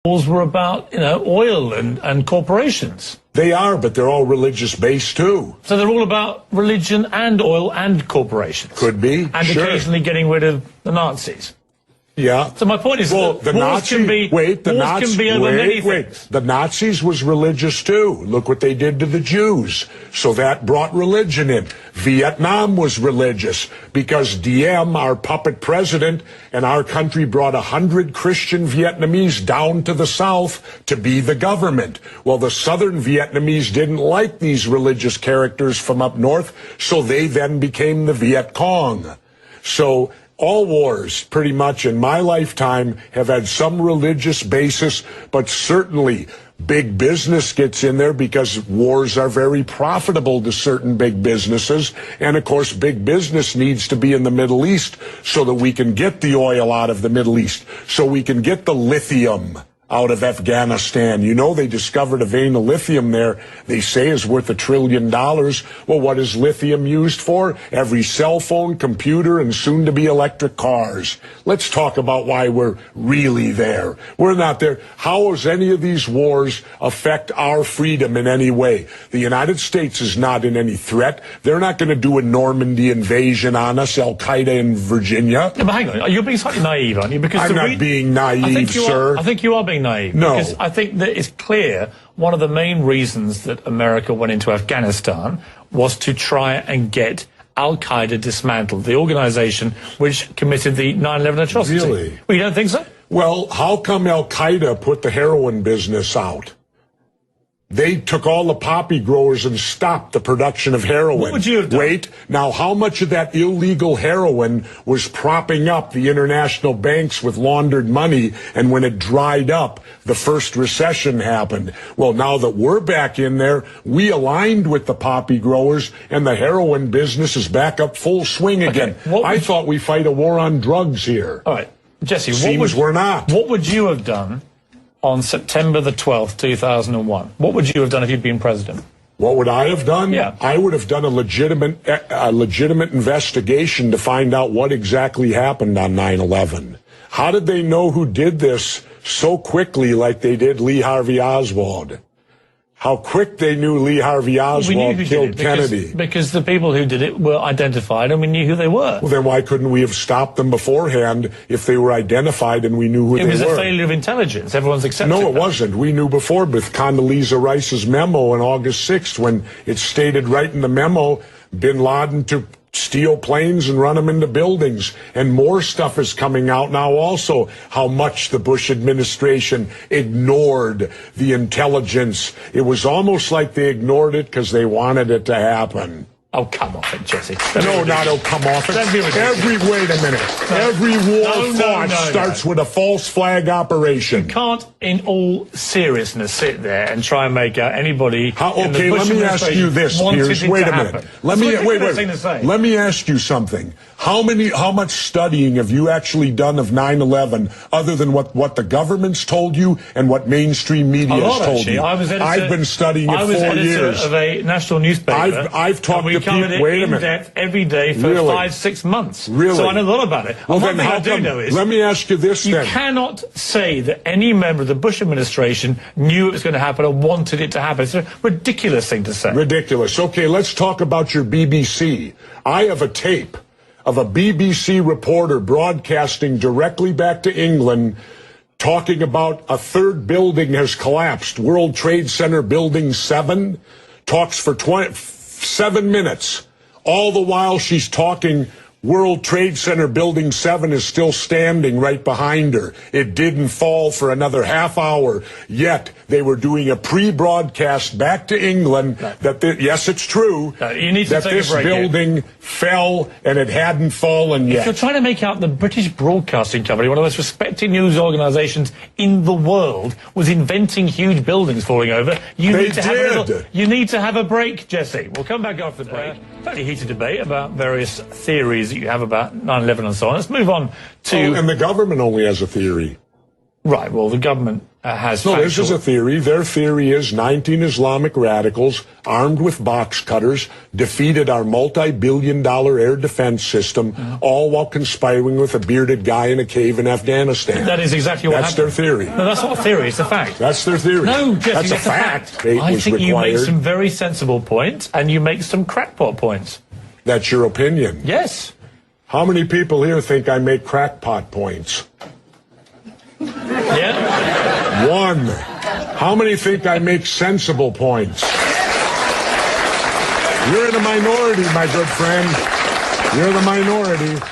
wars were about, oil and corporations. They are, but they're all religious-based, too. So they're all about religion and oil and corporations. Could be, and sure. occasionally getting rid of the Nazis. Yeah. So my point is, well, that wars can be over many things. The Nazis was religious too. Look what they did to the Jews. So that brought religion in. Vietnam was religious because Diem, our puppet president, and our country brought 100 Christian Vietnamese down to the south to be the government. Well, the southern Vietnamese didn't like these religious characters from up north, so they then became the Viet Cong. So all wars, pretty much in my lifetime, have had some religious basis, but certainly big business gets in there because wars are very profitable to certain big businesses. And, of course, big business needs to be in the Middle East so that we can get the oil out of the Middle East, so we can get the lithium out of Afghanistan. They discovered a vein of lithium there they say is worth $1 trillion. Well, what is lithium used for? Every cell phone, computer, and soon to be electric cars. Let's talk about why we're really there. We're not there. How does any of these wars affect our freedom in any way? The United States is not in any threat. They're not going to do a Normandy invasion on us, Al-Qaeda in Virginia. Yeah, but hang on, you're being slightly naive, aren't you? Because I'm not being naive, sir. I think you are being naive. No. Because I think that it's clear one of the main reasons that America went into Afghanistan was to try and get Al-Qaeda dismantled, the organization which committed the 9/11 atrocity. Really? Well, you don't think so? Well, how come Al-Qaeda put the heroin business out? They took all the poppy growers and stopped the production of heroin. What would you have done? Wait, now how much of that illegal heroin was propping up the international banks with laundered money, and when it dried up, the first recession happened? Well, now that we're back in there, we aligned with the poppy growers, and the heroin business is back up full swing again. I thought we fight a war on drugs here. All right, Jesse, we're not. What would you have done on September the 12th, 2001? What would you have done if you'd been president? What would I have done? Yeah. I would have done a legitimate investigation to find out what exactly happened on 9/11. How did they know who did this so quickly like they did Lee Harvey Oswald? How quick they knew Lee Harvey Oswald killed Kennedy. Because the people who did it were identified and we knew who they were. Well, then why couldn't we have stopped them beforehand if they were identified and we knew who they were? It was a failure of intelligence. Everyone's accepted No, it that. wasn't. We knew before with Condoleezza Rice's memo on August 6th when it stated right in the memo, bin Laden to steal planes and run them into buildings. And more stuff is coming out now also, how much the Bush administration ignored the intelligence. It was almost like they ignored it because they wanted it to happen. Oh, come off it, Jesse. No, not come off it. Wait a minute. Every war fought starts with a false flag operation. You can't, in all seriousness, sit there and try and make out anybody. Okay, let me ask you this, Piers. Wait a minute. Let me ask you something. How much studying have you actually done of 9/11 other than what the government's told you and what mainstream media has told you? I've been studying it 4 years. I was editor of a national newspaper. I've talked to people. Wait a minute. Every day for 5-6 months. Really? So I know a lot about it. Well, one thing I do know is, let me ask you this then. You cannot say that any member of the Bush administration knew it was going to happen or wanted it to happen. It's a ridiculous thing to say. Ridiculous. Okay, let's talk about your BBC. I have a tape of a BBC reporter broadcasting directly back to England talking about a third building has collapsed. World Trade Center Building 7 talks for 7 minutes. All the while she's talking, World Trade Center Building 7 is still standing right behind her. It didn't fall for another half hour. Yet they were doing a pre-broadcast back to England that, yes, it's true, that this building fell and it hadn't fallen yet. If you're trying to make out the British Broadcasting Company, one of the most respected news organisations in the world, was inventing huge buildings falling over, you need to have a break, Jesse. We'll come back after the break. Fairly heated debate about various theories that you have about 9/11 and so on. Let's move on to... and the government only has a theory. Right, well, the government has No, this factual- is a theory. Their theory is 19 Islamic radicals armed with box cutters defeated our multi-billion-dollar air defense system, all while conspiring with a bearded guy in a cave in Afghanistan. That is exactly what That's happened. their theory. No, that's not a theory, it's a fact. That's their theory. No, Jesse, that's a that's fact. It I was think you make required. some very sensible points, and you make some crackpot points. That's your opinion. Yes. How many people here think I make crackpot points? Yeah. One. How many think I make sensible points? You're in a minority, my good friend. You're the minority.